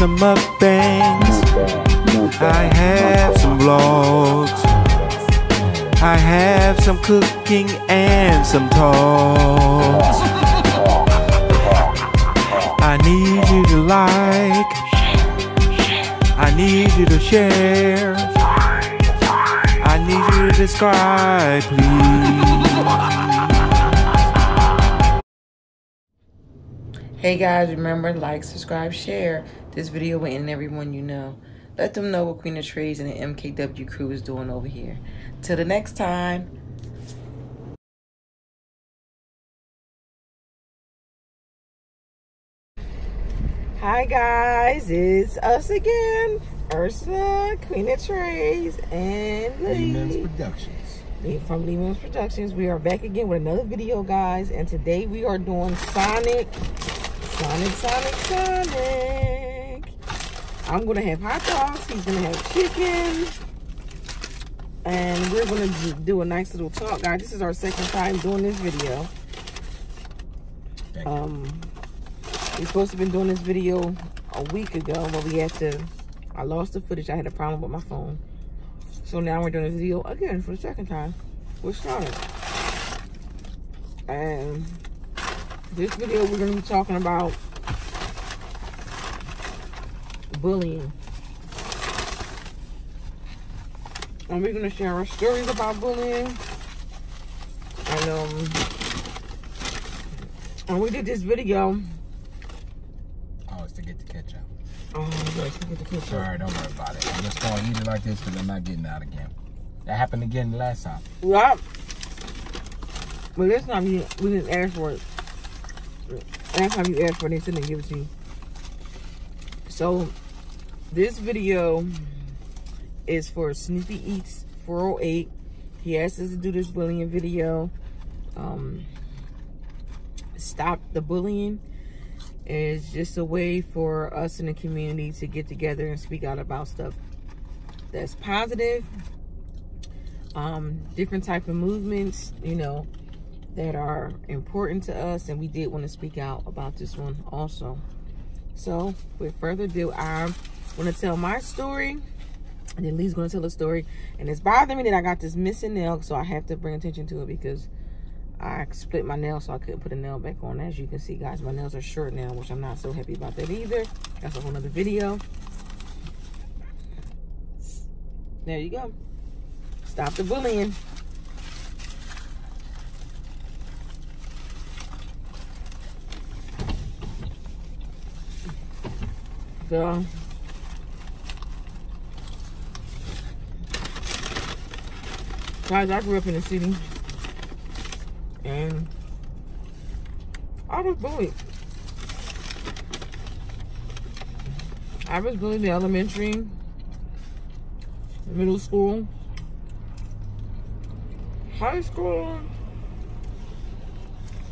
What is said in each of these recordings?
some mukbangs. I have some vlogs. I have some cooking and some talks. I need you to like. I need you to share. I need you to subscribe, please. Hey guys, remember, like, subscribe, share this video with everyone you know. Let them know what Queen of Trades and the MKW crew is doing over here. Till the next time. Hi guys, it's us again. Ursula, Queen of Trades, and Lee Productions. From Lee Productions. We are back again with another video, guys, and today we are doing Sonic. I'm gonna have hot dogs, he's gonna have chicken, and we're gonna do a nice little talk, guys. This is our second time doing this video. We're supposed to have been doing this video a week ago, but I lost the footage. I had a problem with my phone. So now we're doing this video again for the second time with Sonic. And this video we're gonna be talking about bullying. And we're gonna share our stories about bullying. And we did this video. Oh, it's to get the ketchup. Oh, yes, to get the ketchup. Alright, don't worry about it. I'm just gonna eat it like this because I'm not getting out again. That happened again the last time. Right. But this time we didn't ask for it. Last time you asked for it, they didn't give it to you. So this video is for SnoopyEats 408. He asked us to do this bullying video. Stop the bullying is just a way for us in the community to get together and speak out about stuff that's positive. Different type of movements, you know, that are important to us, and we did want to speak out about this one also. So with further ado, I'm going to tell my story, and then Lee's going to tell a story. And it's bothering me that I got this missing nail, so I have to bring attention to it because I split my nail, so I couldn't put a nail back on. As you can see, guys, my nails are short now, which I'm not so happy about that either. That's a whole nother video. There you go. Stop the bullying. So guys, I grew up in the city, and I was bullied. I was bullied in elementary, middle school, high school,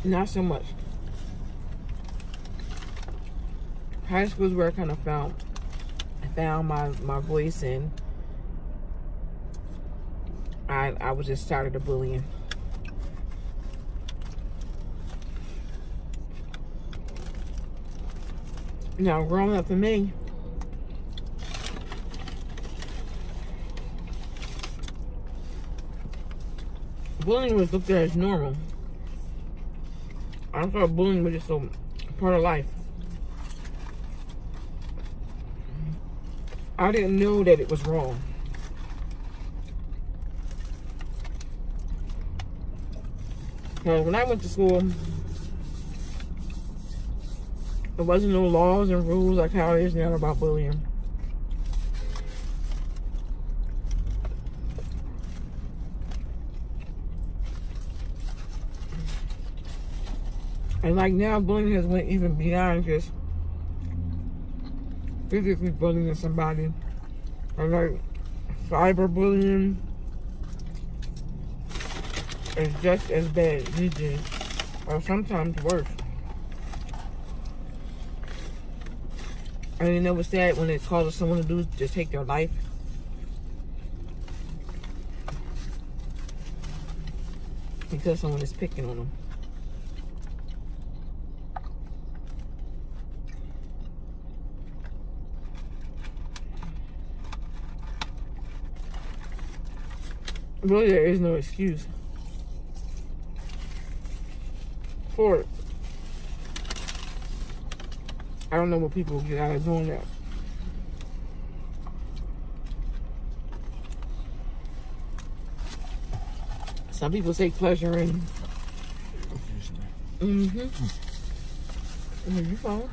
not so much. High school is where I kind of found my voice, and I was just started the bullying. Now, growing up for me, bullying was looked at as normal. I thought bullying was just a part of life. I didn't know that it was wrong. Because when I went to school, there wasn't no laws and rules like how it is now about bullying. And like now, bullying has went even beyond just physically bullying somebody, or like cyberbullying is just as bad these days, or sometimes worse. And you know what's sad? When it causes someone to do just take their life. Because someone is picking on them. Really, there is no excuse for it. I don't know what people get out of doing that. Some people take pleasure in. You fine.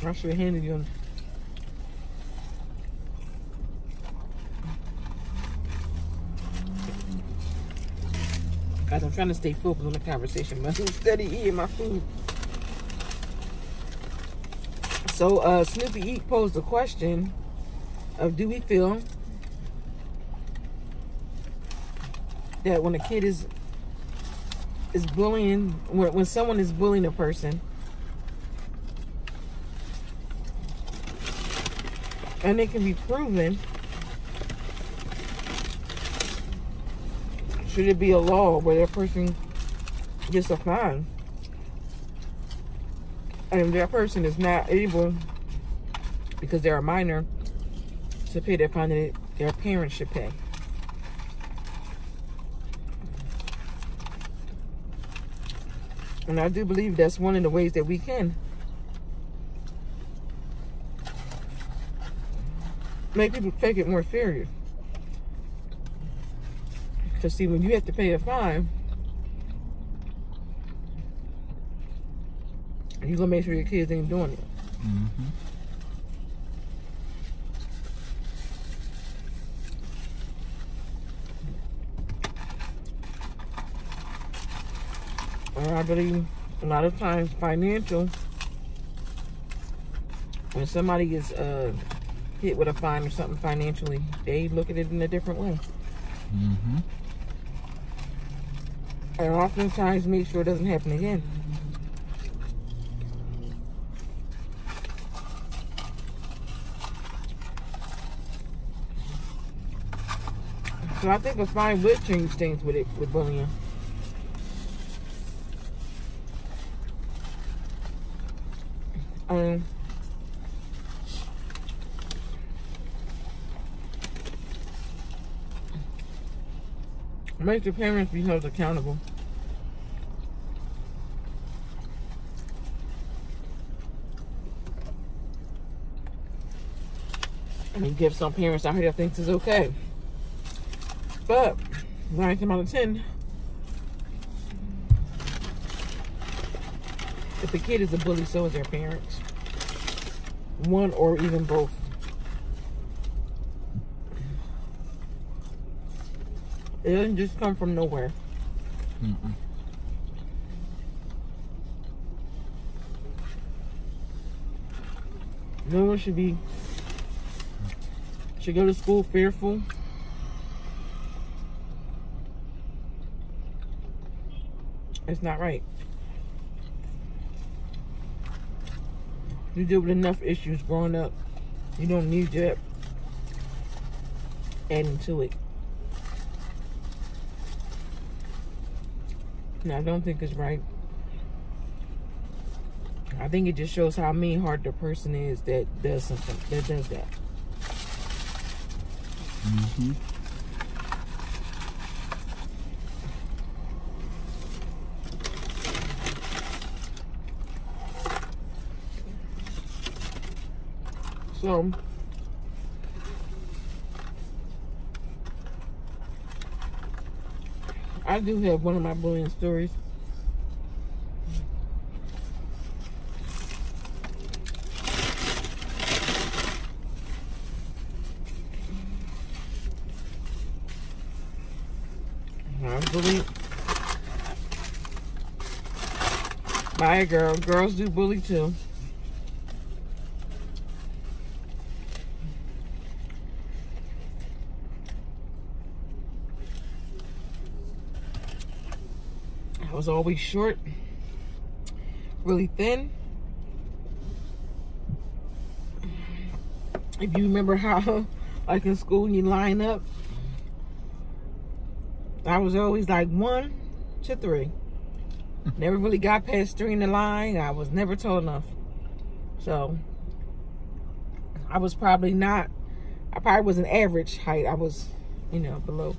I should have handed you. Guys, I'm trying to stay focused on the conversation, but I'm steady eating my food. So, SnoopyEats posed the question of, do we feel that when a kid is bullying, when someone is bullying a person, and it can be proven, should it be a law where that person gets a fine? And if that person is not able, because they're a minor, to pay that fine that their parents should pay. And I do believe that's one of the ways that we can make people take it more serious. Because see, when you have to pay a fine, you're gonna make sure your kids ain't doing it. And I believe a lot of times financial, when somebody gets hit with a fine or something financially, they look at it in a different way. And oftentimes make sure it doesn't happen again. So I think a fine would change things with bullying. Make the parents be held accountable. I mean, give some parents out here that thinks it's okay. But 9 times out of 10, if the kid is a bully, so is their parents. One or even both. It doesn't just come from nowhere. No one should go to school fearful. It's not right. You deal with enough issues growing up. You don't need that adding to it. No, I don't think it's right. I think it just shows how mean-hearted the person is that does something, that does that. So, I do have one of my bullying stories. I was bullied by a girl. Girls do bully too. I was always short, really thin. If you remember how, like in school, when you line up, I was always like 1 to 3. Never really got past 3 in the line. I was never tall enough. So, I was probably not, I probably was an average height. I was, you know, below.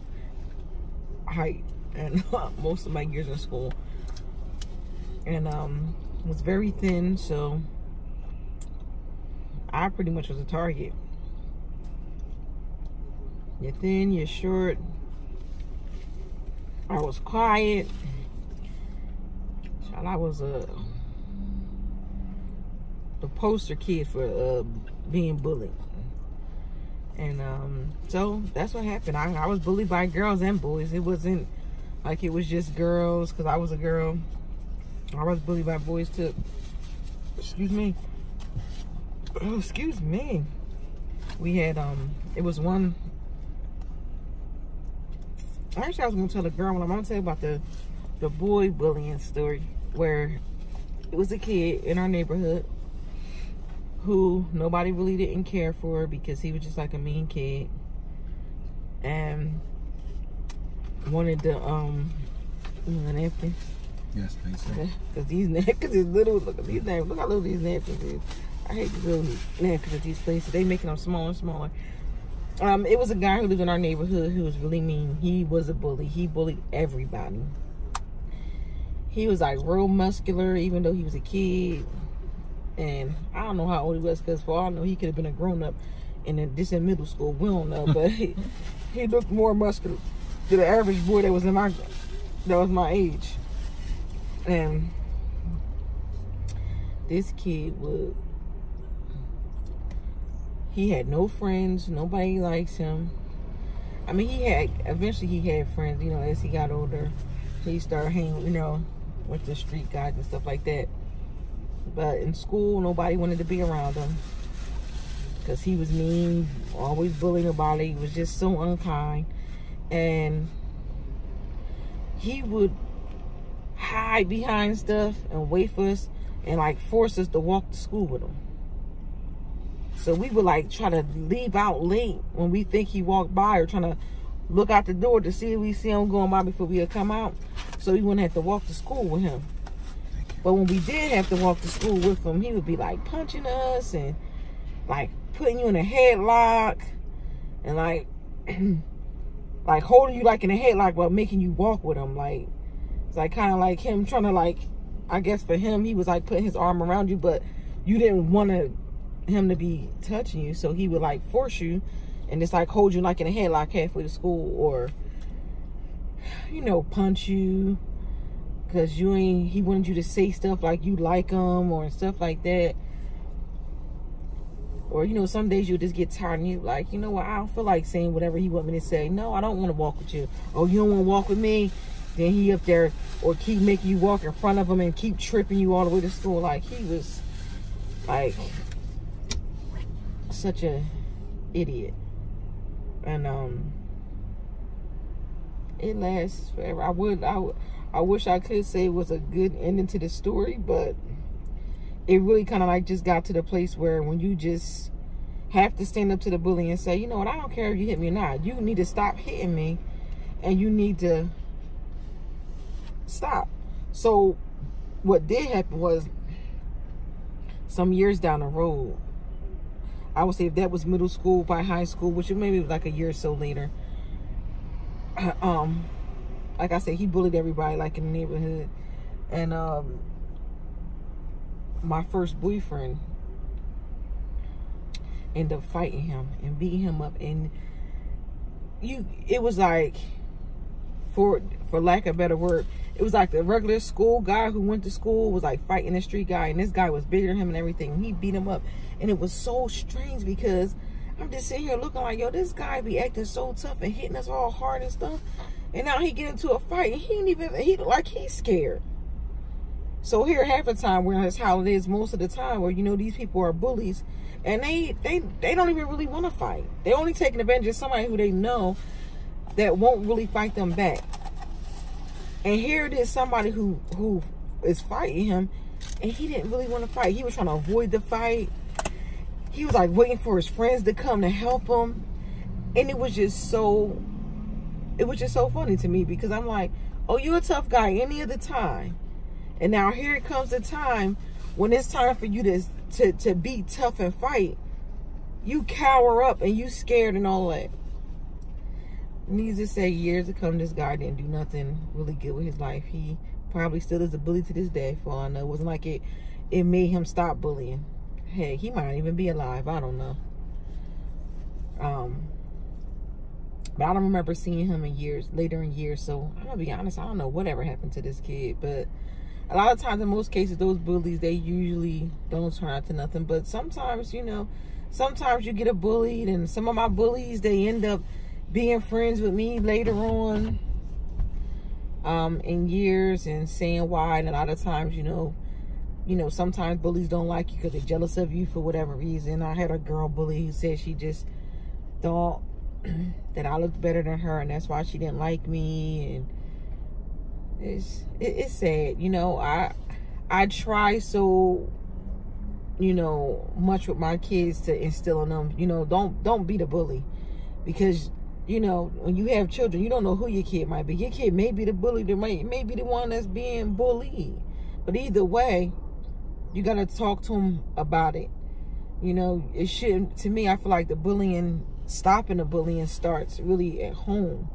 height and most of my years in school. And was very thin, so I pretty much was a target. You're thin, you're short. I was quiet. I was the poster kid for being bullied. And so that's what happened. I was bullied by girls and boys. It wasn't like it was just girls because I was a girl. I was bullied by boys too. Excuse me. Oh, excuse me. We had it was one. Actually, I was gonna tell the girl one. I'm gonna tell you about the boy bullying story where it was a kid in our neighborhood who nobody really didn't care for because he was just like a mean kid and wanted the napkin. Yes, please. Because these napkins is little. Look at these napkins. Look how little these napkins is. I hate these little napkins at these places. They making them smaller and smaller. It was a guy who lived in our neighborhood who was really mean. He was a bully. He bullied everybody. He was like real muscular, even though he was a kid. And I don't know how old he was, because for all I know, he could have been a grown up and just in middle school. We don't know, but he looked more muscular than the average boy that was my age. And this kid he had no friends. Nobody likes him. I mean, eventually he had friends, you know, as he got older. He started hanging, you know, with the street guys and stuff like that. But in school, nobody wanted to be around him because he was mean, always bullying everybody. He was just so unkind. And he would hide behind stuff and wait for us and like force us to walk to school with him. So we would like try to leave out late when we think he walked by, or trying to look out the door to see if we see him going by before we would come out, so we wouldn't have to walk to school with him. But when we did have to walk to school with him, he would be like punching us and like putting you in a headlock and like like holding you like in a headlock while making you walk with him. Like it's like kind of like him trying to, like, I guess for him, he was like putting his arm around you, but you didn't want him to be touching you, so he would like force you and just like hold you like in a headlock halfway to school, or, you know, punch you because he wanted you to say stuff like you like him or stuff like that. Or, you know, some days you'll just get tired and you're like, you know what, I don't feel like saying whatever he want me to say. No, I don't want to walk with you. Oh, you don't want to walk with me? Then he up there, or keep making you walk in front of him and keep tripping you all the way to school. Like, he was like such a idiot. And it lasts forever. I wish I could say it was a good ending to the story, but it really kind of like just got to the place where when you just have to stand up to the bully and say, you know what, I don't care if you hit me or not. You need to stop hitting me, and you need to stop. So what did happen was, some years down the road, I would say if that was middle school, by high school, which maybe was like a year or so later, like I said, he bullied everybody like in the neighborhood. And my first boyfriend ended up fighting him and beating him up, and it was like, for lack of a better word, it was like the regular school guy who went to school was like fighting the street guy, and this guy was bigger than him and everything, and he beat him up. And it was so strange because I'm just sitting here looking like, yo, this guy be acting so tough and hitting us all hard and stuff, and now he get into a fight and he's scared. So here half the time, where that's how it is most of the time, where, you know, these people are bullies and they don't even really want to fight. They only taking advantage of somebody who they know that won't really fight them back. And here it is, somebody who is fighting him, and he didn't really want to fight. He was trying to avoid the fight. He was like waiting for his friends to come to help him. And it was just so funny to me, because I'm like, oh, you're a tough guy any other time. And now here it comes the time when it's time for you to be tough and fight. You cower up and you scared and all that. needs to say, years to come, this guy didn't do nothing really good with his life. He probably still is a bully to this day, for all I know. It wasn't like it made him stop bullying. Hey, he might even be alive. I don't know. But I don't remember seeing him later in years. So I'm gonna be honest, I don't know whatever happened to this kid. But a lot of times, in most cases, those bullies, they usually don't turn out to nothing. But sometimes, you know, sometimes you get a bullied, and some of my bullies, they end up being friends with me later on in years, and saying why. And a lot of times, you know, sometimes bullies don't like you because they're jealous of you for whatever reason. I had a girl bully who said she just thought that I looked better than her, and that's why she didn't like me. And it's sad, you know. I try so, you know, much with my kids to instill in them, you know, don't be the bully, because, you know, when you have children, you don't know who your kid might be. Your kid may be the bully, may be the one that's being bullied. But either way, you gotta talk to them about it. You know, it shouldn't. To me, I feel like stopping the bullying starts really at home.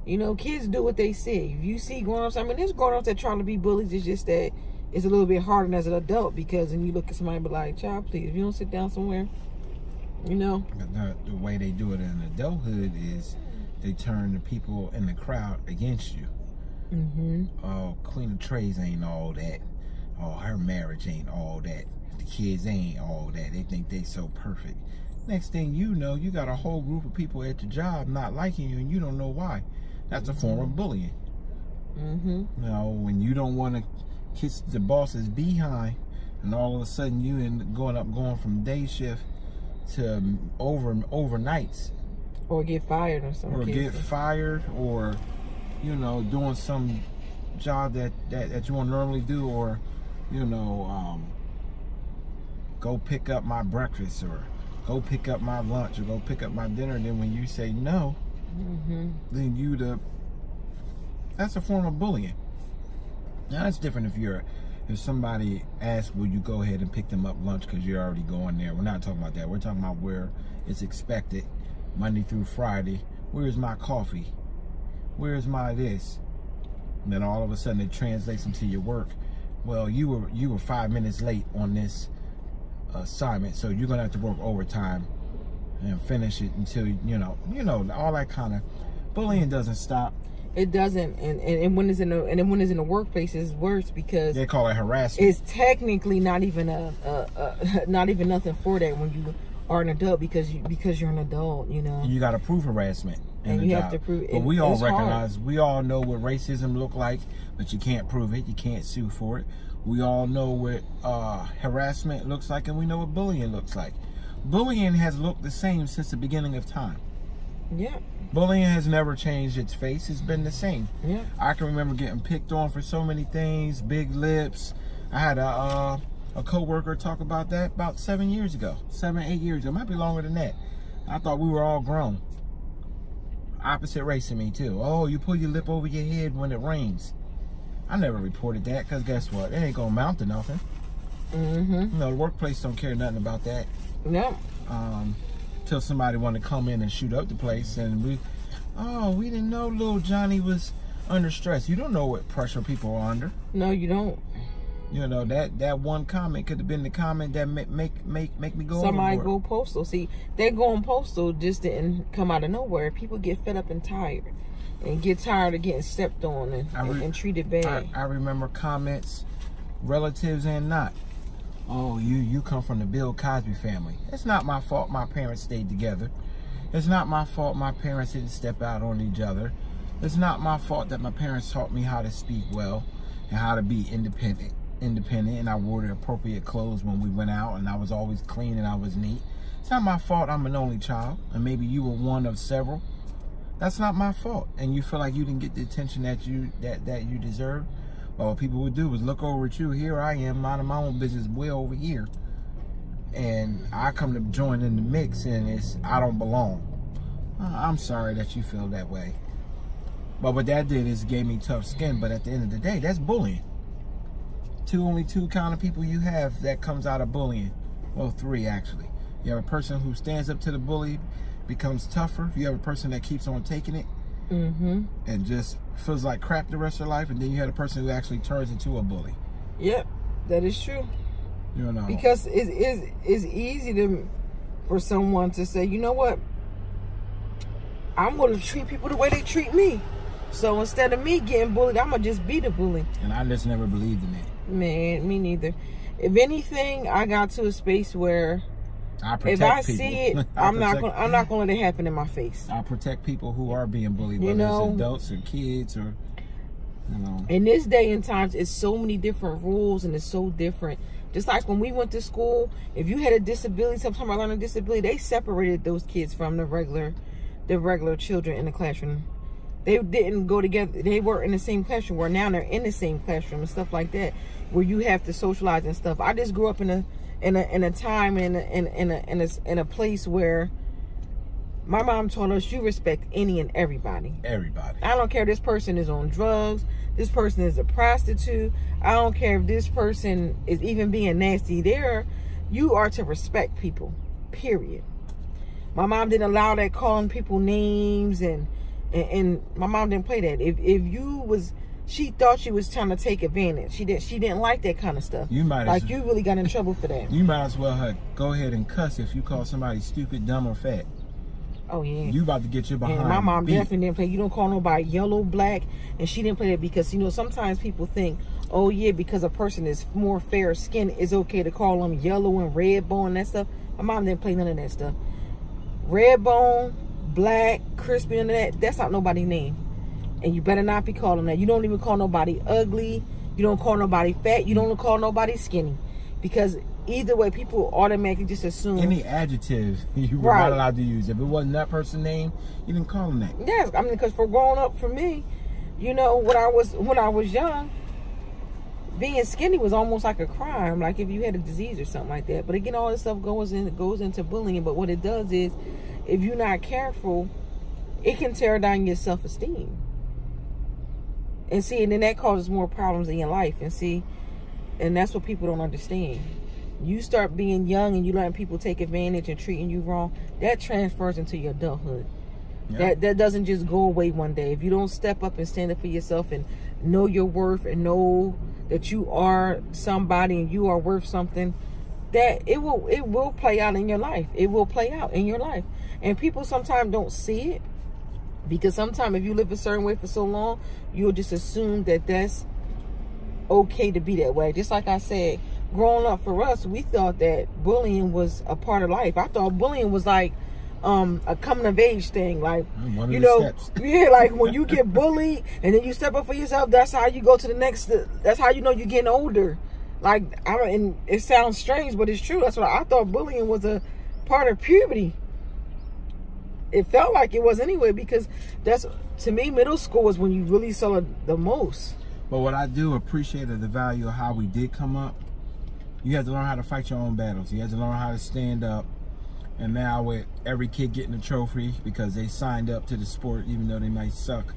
You know, kids do what they see. If you see grown-ups, I mean, there's grown-ups that try to be bullies. It's just that it's a little bit harder as an adult, because when you look at somebody and be like, child, please, if you don't sit down somewhere, you know. The way they do it in adulthood is they turn the people in the crowd against you. Oh, cleaning trays ain't all that. Oh, her marriage ain't all that. The kids ain't all that. They think they so perfect. Next thing you know, you got a whole group of people at your job not liking you, and you don't know why. That's a form of bullying. You know, when you don't want to kiss the boss's behind, and all of a sudden you end up going from day shift to overnights, or get fired or something, or get fired, or, you know, doing some job that you won't normally do, or, you know, go pick up my breakfast, or go pick up my lunch, or go pick up my dinner. And then when you say no, then that's a form of bullying. Now that's different if somebody asks, will you go ahead and pick them up lunch because you're already going there. We're not talking about that. We're talking about where it's expected, Monday through Friday. Where's my coffee? Where's my this? And then all of a sudden it translates into your work. Well, you were 5 minutes late on this assignment, so you're gonna have to work overtime and finish it until you know all that kind of bullying doesn't stop. It doesn't, and when it's in the workplace, it's worse, because they call it harassment. It's technically not even not even nothing for that when you are an adult, because you're an adult, you know. You got to prove harassment, and you have to prove. But we all recognize, we all know what racism look like, but you can't prove it. You can't sue for it. We all know what harassment looks like, and we know what bullying looks like. Bullying has looked the same since the beginning of time. Yeah. Bullying has never changed its face. It's been the same. Yeah. I can remember getting picked on for so many things, big lips. I had a co-worker talk about that about 7 years ago, 7, 8 years ago. It might be longer than that. I thought we were all grown. Opposite race in me too. Oh, you pull your lip over your head when it rains. I never reported that, because guess what? It ain't gonna amount to nothing. You know, the workplace don't care nothing about that. No. Till somebody want to come in and shoot up the place, and we didn't know little Johnny was under stress. You don't know what pressure people are under. No, you don't. You know, that one comment could have been the comment that make me go somebody overboard. Go postal. See, that going postal just didn't come out of nowhere. People get fed up and tired, and get tired of getting stepped on and treated bad. I remember comments, relatives and not. Oh, you come from the Bill Cosby family. It's not my fault my parents stayed together. It's not my fault my parents didn't step out on each other. It's not my fault that my parents taught me how to speak well and how to be independent, and I wore the appropriate clothes when we went out, and I was always clean and I was neat. It's not my fault I'm an only child, and maybe you were one of several. That's not my fault, and you feel like you didn't get the attention that you deserve. Well, what people would do was look over at you. Here I am, minding my own business, way over here, and I come to join in the mix, and I don't belong. I'm sorry that you feel that way, but what that did is gave me tough skin. But at the end of the day, that's bullying. Only two kind of people you have that comes out of bullying. Well, three actually. You have a person who stands up to the bully becomes tougher. You have a person that keeps on taking it and just feels like crap the rest of their life, and then you have a person who actually turns into a bully. Yep, that is true. You know, because it's easy for someone to say, you know what, I'm going to treat people the way they treat me. So instead of me getting bullied, I'm going to just be the bully. And I just never believed in it. Man, me neither. If anything, I got to a space where if I see it, I'm not going to let it happen in my face. I protect people who are being bullied, whether it's adults or kids or, you know. In this day and times, it's so many different rules and it's so different. Just like when we went to school, if you had a disability, sometimes I learned a disability, they separated those kids from the regular children in the classroom. They didn't go together. They were in the same classroom. Where now they're in the same classroom and stuff like that, where you have to socialize and stuff. I just grew up in a time in a place where my mom told us you respect any and everybody. Everybody. I don't care if this person is on drugs, this person is a prostitute. I don't care if this person is even being nasty. You are to respect people. Period. My mom didn't allow that calling people names and my mom didn't play that. If you was, she thought she was trying to take advantage. She didn't like that kind of stuff. You really got in trouble for that. You might as well go ahead and cuss if you call somebody stupid, dumb, or fat. Oh yeah. You about to get your behind. And my mom definitely didn't play. You don't call nobody yellow, black, and she didn't play that because, you know, sometimes people think, oh yeah, because a person is more fair skinned, it's okay to call them yellow and red bone and that stuff. My mom didn't play none of that stuff. Red bone, black, crispy, and that's not nobody's name. And you better not be calling that. You don't even call nobody ugly. You don't call nobody fat. You don't call nobody skinny. Because either way, people automatically just assume. Any adjective you were not allowed to use. If it wasn't that person's name, you didn't call them that. Yes, I mean, because for growing up, for me, you know, when I was young, being skinny was almost like a crime. Like if you had a disease or something like that. But again, all this stuff goes into bullying. But what it does is, if you're not careful, it can tear down your self-esteem. And see, and then that causes more problems in your life. And see, and that's what people don't understand. You start being young and you letting people take advantage and treating you wrong, that transfers into your adulthood. Yep. That doesn't just go away one day. If you don't step up and stand up for yourself and know your worth and know that you are somebody and you are worth something, that it will play out in your life. It will play out in your life. And people sometimes don't see it, because sometimes if you live a certain way for so long, you'll just assume that that's okay to be that way. Just like I said, growing up for us, we thought that bullying was a part of life. I thought bullying was like a coming of age thing, like, you know, yeah, like when you get bullied and then you step up for yourself, that's how you go to the next, that's how you know you're getting older. Like, and it sounds strange, but it's true. That's what I thought bullying was a part of puberty. It felt like it was anyway, because that's, to me, middle school was when you really saw it the most. But what I do appreciate is the value of how we did come up. You have to learn how to fight your own battles. You have to learn how to stand up. And now with every kid getting a trophy because they signed up to the sport, even though they might suck,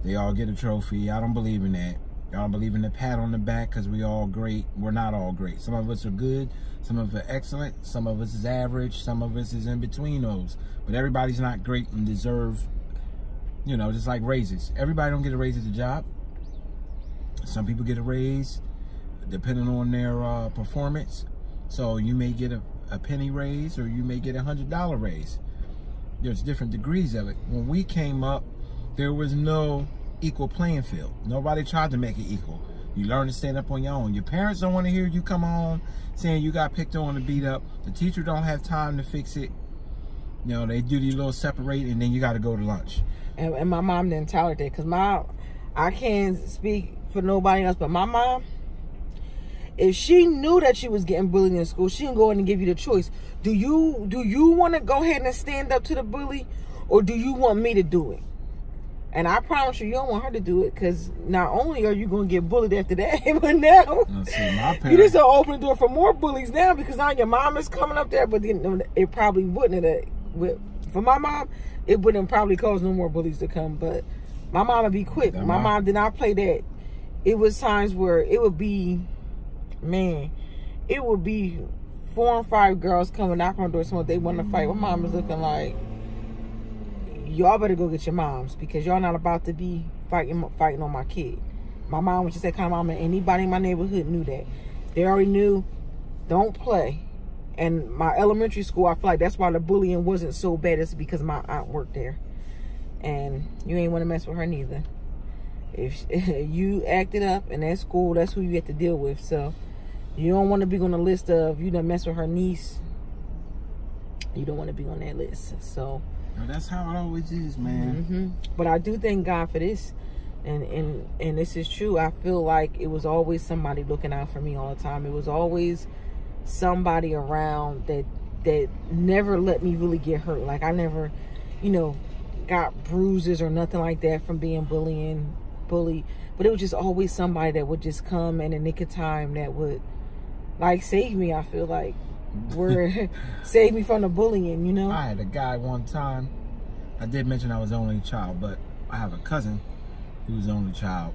they all get a trophy. I don't believe in that. I don't believe in the pat on the back because we all great. We're not all great. Some of us are good. Some of us are excellent. Some of us is average. Some of us is in between those. But everybody's not great and deserve, you know, just like raises. Everybody don't get a raise at the job. Some people get a raise depending on their performance. So you may get a penny raise or you may get $100 raise. There's different degrees of it. When we came up, there was no equal playing field. Nobody tried to make it equal. You learn to stand up on your own. Your parents don't want to hear you come home saying you got picked on and beat up. The teacher don't have time to fix it. You know, they do these little separate and then you got to go to lunch. And my mom didn't tolerate that, because I can't speak for nobody else, but my mom, if she knew that she was getting bullied in school, she can go in and give you the choice. Do you want to go ahead and stand up to the bully, or do you want me to do it? And I promise you, you don't want her to do it, because not only are you going to get bullied after that, but now you just open the door for more bullies now, because now your mom is coming up there. But then it probably wouldn't have. For my mom, it wouldn't probably cause no more bullies to come. But my mom would be quick. My mom did not play that. It was times where it would be, man, it would be 4 and 5 girls coming knock on the door, saying they want to fight. My mom was looking like, y'all better go get your moms, because y'all not about to be fighting on my kid. My mom was just that kind of mom, and anybody in my neighborhood knew that. They already knew, don't play. And my elementary school, I feel like that's why the bullying wasn't so bad. It's because my aunt worked there. And you ain't want to mess with her neither. If you acted up in that school, that's who you have to deal with. So you don't want to be on the list of, you done mess with her niece. You don't want to be on that list. So that's how it always is, man. But I do thank God for this. And this is true. I feel like it was always somebody looking out for me all the time. It was always somebody around that never let me really get hurt. Like, I never, you know, got bruises or nothing like that from being bullied. But it was just always somebody that would just come in the nick of time that would, like, save me. I feel like save me from the bullying, you know. I had a guy one time. I did mention I was the only child, but I have a cousin who was the only child,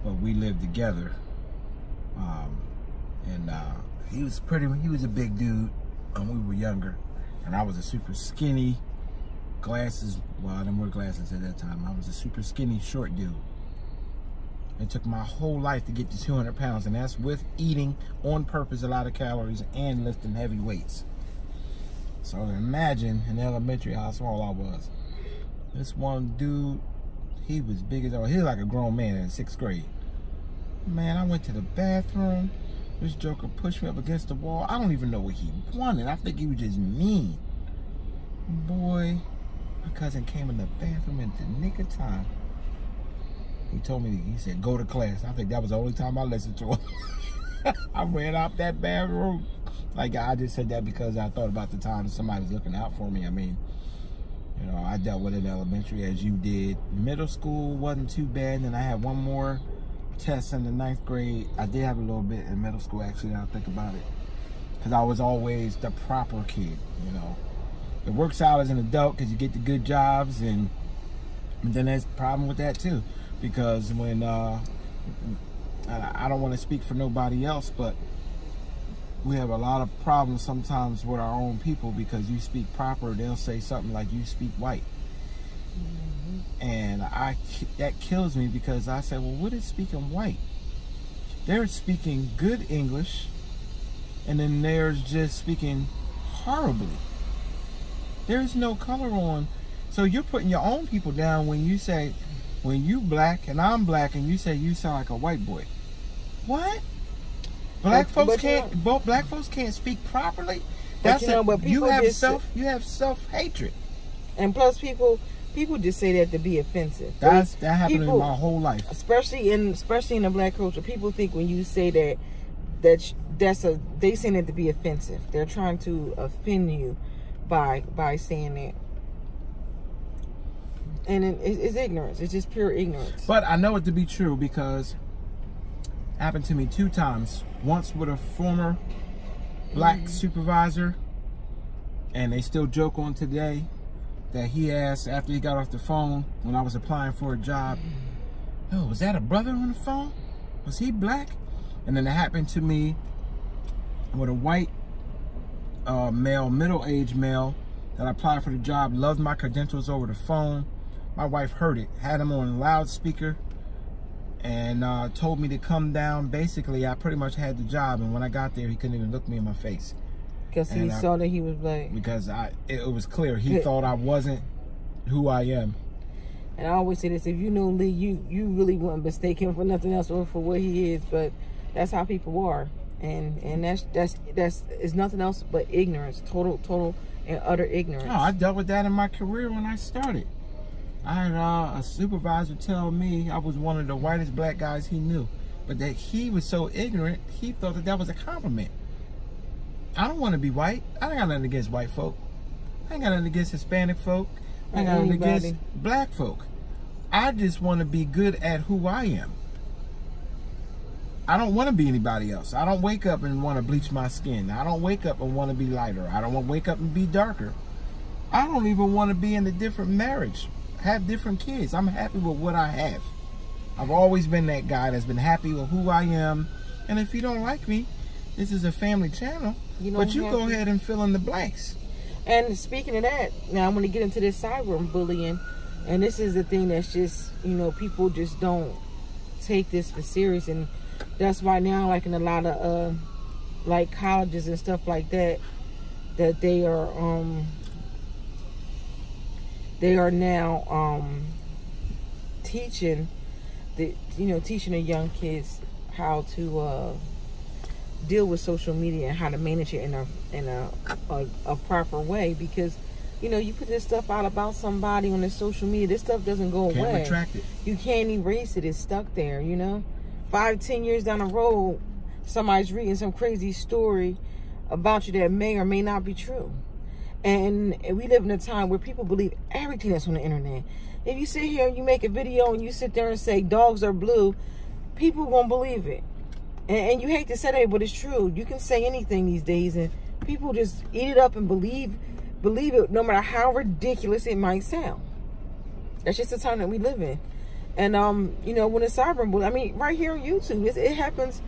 but we lived together. He was a big dude when we were younger, and I was a super skinny, glasses, well, I didn't wear glasses at that time. I was a super skinny, short dude. It took my whole life to get to 200 pounds, and that's with eating on purpose a lot of calories and lifting heavy weights. So imagine in elementary how small I was. This one dude, he was big as all. He was like a grown man in 6th grade. Man, I went to the bathroom. This joker pushed me up against the wall. I don't even know what he wanted. I think he was just mean. Boy, my cousin came in the bathroom in the nick of time. He told me, he said, go to class. I think that was the only time I listened to him. I ran out that bathroom. Like, I just said that because I thought about the time that somebody was looking out for me. I mean, you know, I dealt with it in elementary as you did. Middle school wasn't too bad. And then I had one more test in the 9th grade. I did have a little bit in middle school, actually, now I think about it. Because I was always the proper kid, you know. It works out as an adult because you get the good jobs, and then there's a problem with that too. Because when, I don't want to speak for nobody else, but we have a lot of problems sometimes with our own people because you speak proper, they'll say something like you speak white. And that kills me because I say, well, what is speaking white? They're speaking good English, and then there's just speaking horribly. There's no color on. So you're putting your own people down when you say, when you black and I'm black and you say you sound like a white boy. What? Black folks can't speak properly? That's you have self-hatred. And plus people just say that to be offensive. That happened in my whole life. Especially in the black culture, people think when you say they saying it to be offensive. They're trying to offend you by saying that. And it's ignorance. It's just pure ignorance. But I know it to be true because it happened to me 2 times. Once with a former black supervisor, and they still joke on today that he asked after he got off the phone when I was applying for a job, oh, was that a brother on the phone? Was he black? And then it happened to me with a white male, middle-aged male that I applied for the job, loved my credentials over the phone. My wife heard it, had him on loudspeaker, and told me to come down. Basically, I pretty much had the job, and when I got there, he couldn't even look me in my face. Because he saw that he was black. Because it was clear. He thought I wasn't who I am. And I always say this, if you know Lee, you really wouldn't mistake him for nothing else or for what he is, but that's how people are. And that's is nothing else but ignorance, total and utter ignorance. No, I dealt with that in my career when I started. I had a supervisor tell me I was one of the whitest black guys he knew, but that he was so ignorant, he thought that was a compliment. I don't want to be white. I ain't got nothing against white folk. I ain't got nothing against Hispanic folk. I ain't got nothing against black folk. I just want to be good at who I am. I don't want to be anybody else. I don't wake up and want to bleach my skin. I don't wake up and want to be lighter. I don't want to wake up and be darker. I don't even want to be in a different marriage, have different kids. I'm happy with what I have. I've always been that guy that's been happy with who I am. And if you don't like me, this is a family channel, but you go ahead and fill in the blanks. And speaking of that, now I'm going to get into this cyberbullying. And this is the thing that's just, you know, people just don't take this for serious. And that's why now, like in a lot of, like colleges and stuff like that, that they are now teaching the, you know, teaching the young kids how to deal with social media and how to manage it in a proper way. Because, you know, you put this stuff out about somebody on the social media, this stuff doesn't go away. Can't retract it. You can't erase it. It's stuck there, you know. 5-10 years down the road, somebody's reading some crazy story about you that may or may not be true. And we live in a time where people believe everything that's on the internet. If you sit here and you make a video and you sit there and say dogs are blue, people won't believe it. And you hate to say that, but it's true. You can say anything these days and people just eat it up and believe it, no matter how ridiculous it might sound. That's just the time that we live in. And you know, when it's cyberbullying, I mean, right here on YouTube, it happens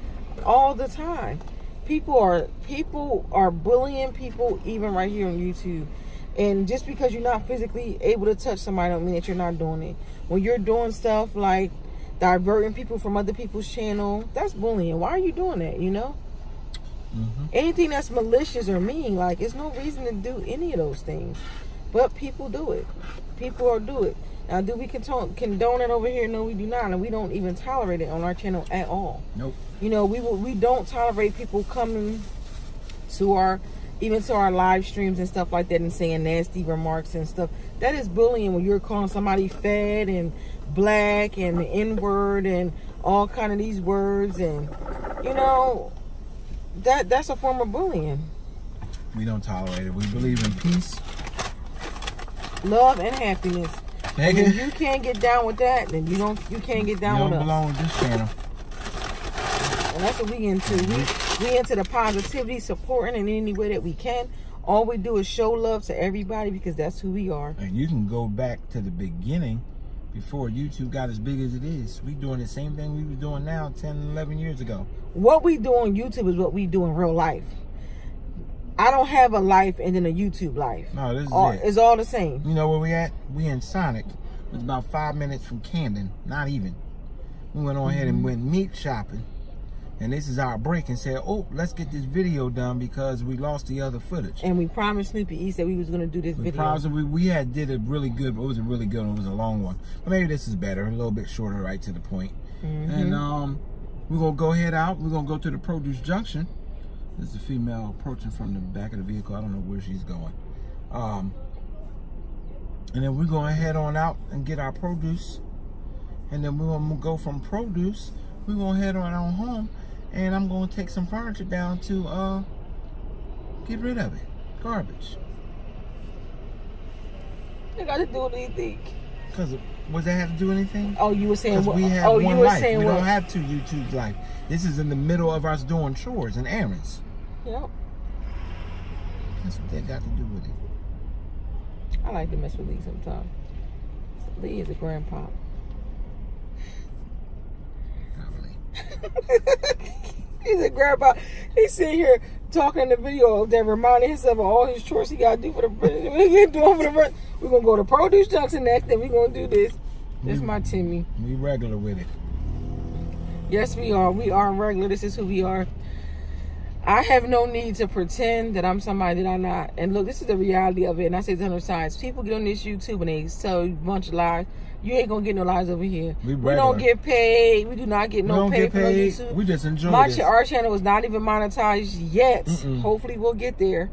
all the time. People are bullying people even right here on YouTube. And just because you're not physically able to touch somebody don't mean that you're not doing it. When you're doing stuff like diverting people from other people's channel, that's bullying. Why are you doing that, you know? Anything that's malicious or mean, like, there's no reason to do any of those things. But people do it. People do it. Now, do we condone it over here? No, we do not. And we don't even tolerate it on our channel at all. Nope. You know, we don't tolerate people coming to our live streams and stuff like that and saying nasty remarks and stuff. That is bullying when you're calling somebody fat and black and the N-word and all kind of these words. And, you know, that's a form of bullying. We don't tolerate it. We believe in peace, love, and happipiness. And if you can't get down with that, then you can't get down with us. You don't belong with this channel. And that's what we into. We into the positivity, supporting in any way that we can. All we do is show love to everybody because that's who we are. And you can go back to the beginning before YouTube got as big as it is. We doing the same thing we were doing now 10, 11 years ago. What we do on YouTube is what we do in real life. I don't have a life and then a YouTube life. No, this is it. It's all the same. You know where we at? We in Sonic. It was about 5 minutes from Camden. Not even. We went on ahead and went meat shopping. And this is our break and said, oh, let's get this video done because we lost the other footage. And we promised SnoopyEats that we was going to do this video. We did a really good, but it was a really good one. It was a long one. But maybe this is better, a little bit shorter, right to the point. And we're going to go head out. We're going to go to the produce junction. There's a female approaching from the back of the vehicle. I don't know where she's going. And then we're going to head on out and get our produce. And then we're going to go from produce. We're going to head on home. And I'm going to take some furniture down to get rid of it. Garbage. It got to do with anything. Because what that have to do with anything? Oh, you were saying what? We have one life. We don't have two YouTube's life. This is in the middle of us doing chores and errands. Yep. That's what they got to do with it. I like to mess with Lee sometimes. Lee is a grandpa. He's a grandpa. He's sitting here talking in the video that reminding himself of all his chores he got to do for the we're going to go to produce junction next, then we're going to do this. This is my Timmy. We regular with it. Yes, we are. We are regular. This is who we are. I have no need to pretend that I'm somebody that I'm not. And look, this is the reality of it. And I say this 100 times. People get on this YouTube and they sell a bunch of lies. You ain't gonna get no lies over here. We don't get paid. We do not get no pay from YouTube. We just enjoy this. Our channel is not even monetized yet. Hopefully we'll get there.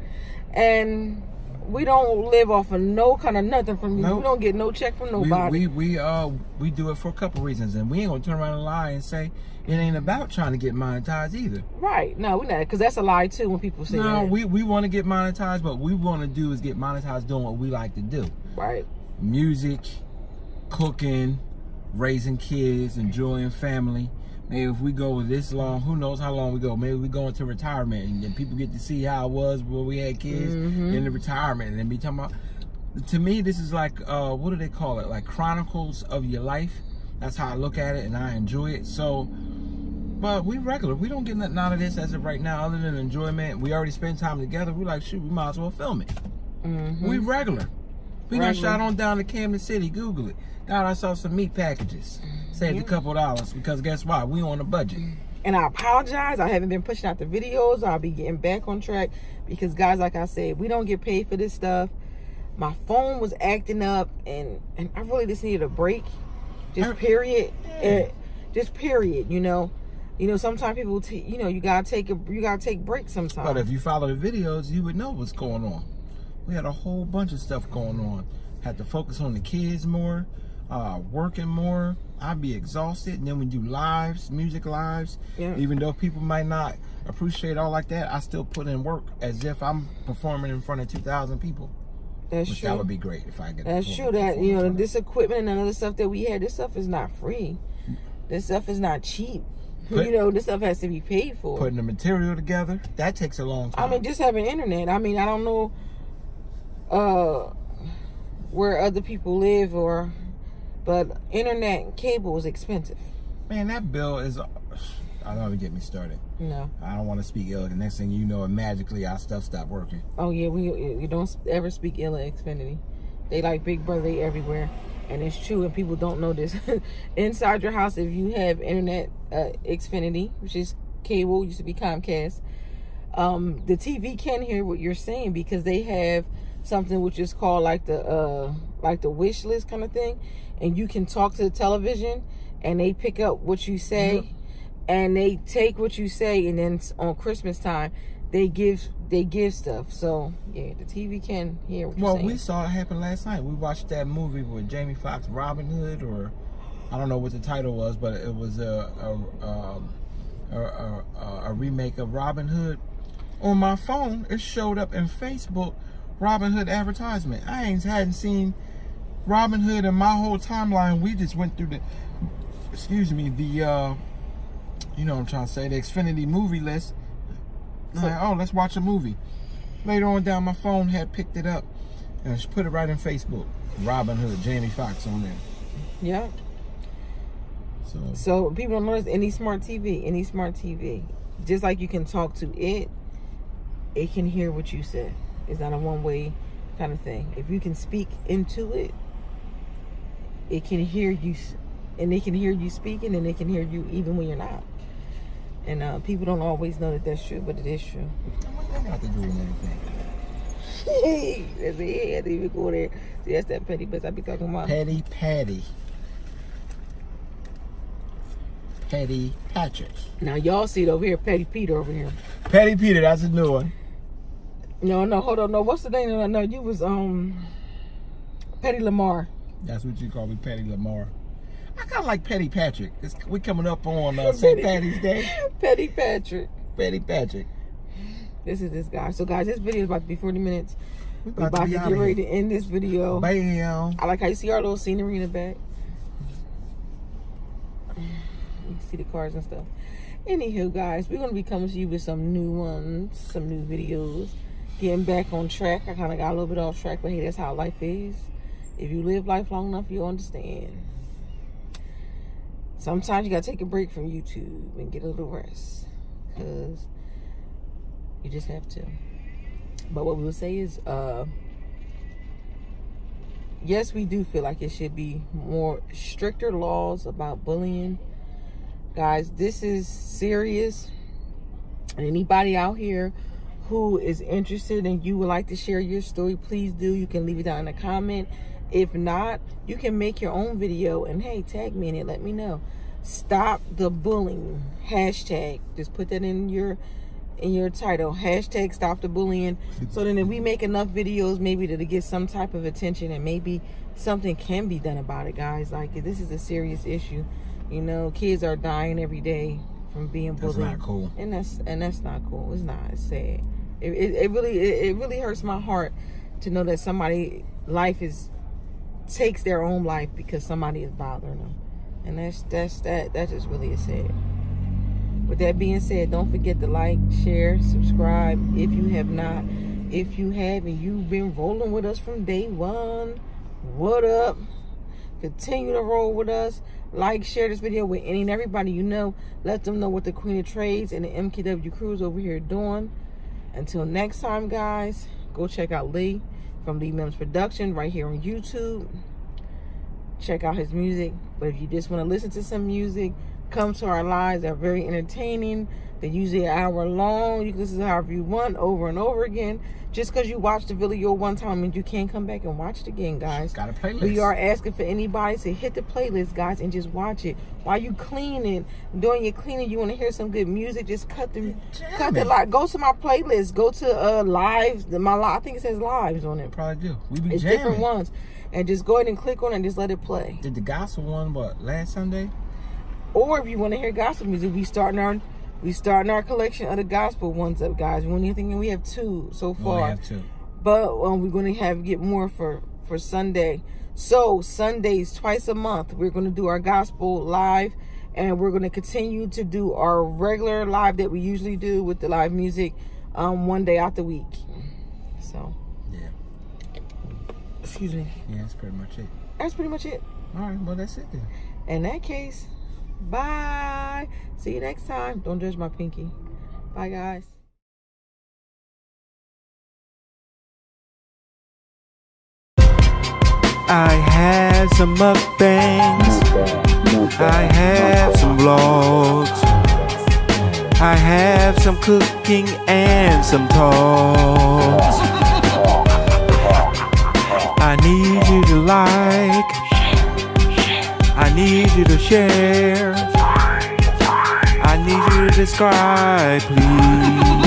And we don't live off of no kind of nothing from you. Nope. We don't get no check from nobody. We do it for a couple reasons, and we ain't gonna turn around and lie and say it ain't about trying to get monetized either. Right? No, we're not, because that's a lie too when people say that. No, we want to get monetized, but what we want to do is get monetized doing what we like to do. Right. Music, cooking, raising kids, enjoying family. Maybe if we go this long, who knows how long we go. Maybe we go into retirement and then people get to see how it was when we had kids in the retirement. And then be talking about, to me, this is like, what do they call it? Like chronicles of your life. That's how I look at it and I enjoy it. So, but we regular. We don't get nothing out of this as of right now other than enjoyment. We already spend time together. We're like, shoot, we might as well film it. We regular. We done shot on down to Camden City. Google it. God, I saw some meat packages. Saved a couple $, because guess what? We on a budget. And I apologize. I haven't been pushing out the videos. I'll be getting back on track because, guys, like I said, we don't get paid for this stuff. My phone was acting up, and I really just needed a break. Just period. Just period. You know, sometimes people, you gotta take breaks sometimes. But if you follow the videos, you would know what's going on. We had a whole bunch of stuff going on. Had to focus on the kids more, working more. I'd be exhausted, and then we do lives, music lives. Yeah. Even though people might not appreciate all like that, I still put in work as if I'm performing in front of 2,000 people. That's true. That would be great if I get. That's true. That this equipment and none of the stuff that we had, this stuff is not free. This stuff is not cheap. This stuff has to be paid for. Putting the material together, that takes a long time. I mean, just having internet. I mean, I don't know where other people live, but internet and cable is expensive. Man, that bill is. I don't even get me started. No. I don't want to speak ill. The next thing you know, magically our stuff stopped working. Oh yeah, you don't ever speak ill of Xfinity. They like Big Brother, they everywhere. And it's true, and people don't know this. Inside your house, if you have internet, Xfinity, which is cable, used to be Comcast, the TV can hear what you're saying because they have something which is called like the wish list kind of thing, and you can talk to the television, and they pick up what you say, and they take what you say, and then on Christmas time, they give stuff. So yeah, the TV can hear what you're saying. Well, we saw it happen last night. We watched that movie with Jamie Foxx, Robin Hood, or I don't know what the title was, but it was a remake of Robin Hood. On my phone, it showed up in Facebook, Robin Hood advertisement. I hadn't seen Robin Hood in my whole timeline. We just went through the, you know what I'm trying to say, the Xfinity movie list. Like, oh, let's watch a movie. Later on down, my phone had picked it up and just put it right in Facebook. Robin Hood, Jamie Foxx on there. Yeah. So people don't notice any smart TV, just like you can talk to it, it can hear what you said. It's not a one-way kind of thing. If you can speak into it, it can hear you, and it can hear you speaking, and it can hear you even when you're not. And people don't always know that that's true, but it is true. What that got to do with anything? That's it. I had to even go there. See, that's that petty bitch I be talking about. Petty Patrick. Now y'all see it over here, Petty Peter over here. Petty Peter, that's a new one. No, hold on, no. What's the name? No, you was Petty Lamar. That's what you call me, Petty Lamar. I kind of like Petty Patrick. We coming up on St. Patty's Day. Petty Patrick. Petty Patrick. This is this guy. So guys, this video is about to be 40 minutes. We're about to get ready to end this video. Bam. I like how you see our little scenery in the back. You can see the cars and stuff. Anywho, guys, we're going to be coming to you with some new ones, some new videos. Getting back on track. I kind of got a little bit off track, but hey, that's how life is. If you live life long enough, you'll understand. Sometimes you got to take a break from YouTube and get a little rest. Because you just have to. But what we will say is, yes, we do feel like it should be more stricter laws about bullying. Guys, this is serious. And anybody out here who is interested and you would like to share your story, please do. You can leave it down in a comment. If not, you can make your own video and hey, tag me in it, let me know. Stop the bullying hashtag. Just put that in your title, hashtag stop the bullying. So then if we make enough videos, maybe to get some type of attention and maybe something can be done about it, guys. Like, this is a serious issue. You know, kids are dying every day from being bullied. That's not cool. And that's not cool. It's not. It's sad. It really hurts my heart to know that somebody takes their own life because somebody is bothering them. And that just really is sad. With that being said, don't forget to like, share, subscribe if you have not. If you have and you've been rolling with us from day one, what up? Continue to roll with us. Like, share this video with any and everybody you know. Let them know what the Queen of Trades and the MKW crews over here are doing. Until next time, guys, go check out Lee. from Lee Mims Production right here on YouTube. Check out his music. But if you just want to listen to some music, come to our lives. They're very entertaining. They're usually an hour long. You can listen to however you want, over and over again. Just because you watched the video one time means you can't come back and watch it again, guys. Got a playlist. We are asking for anybody to hit the playlist, guys, and just watch it. While you cleaning, doing your cleaning, you want to hear some good music, just cut the live. Go to my playlist. Go to lives. I think it says lives on it. Probably do. We be It's jamming. different ones. And just go ahead and click on it and just let it play. Did the gospel one, what, last Sunday? Or if you want to hear gospel music, we starting our collection of the gospel ones up, guys. We have 2 so far. We only have 2. But we're going to get more for Sunday. So Sundays, twice a month, we're going to do our gospel live. And we're going to continue to do our regular live that we usually do with the live music one day out the week. So. Yeah. Excuse me. Yeah, that's pretty much it. That's pretty much it. All right, well, that's it then. In that case, bye. See you next time. Don't judge my pinky. Bye, guys. I have some mukbangs. I have some vlogs. I have some cooking and some talks. I need you to like. I need you to share. I need you to subscribe, please.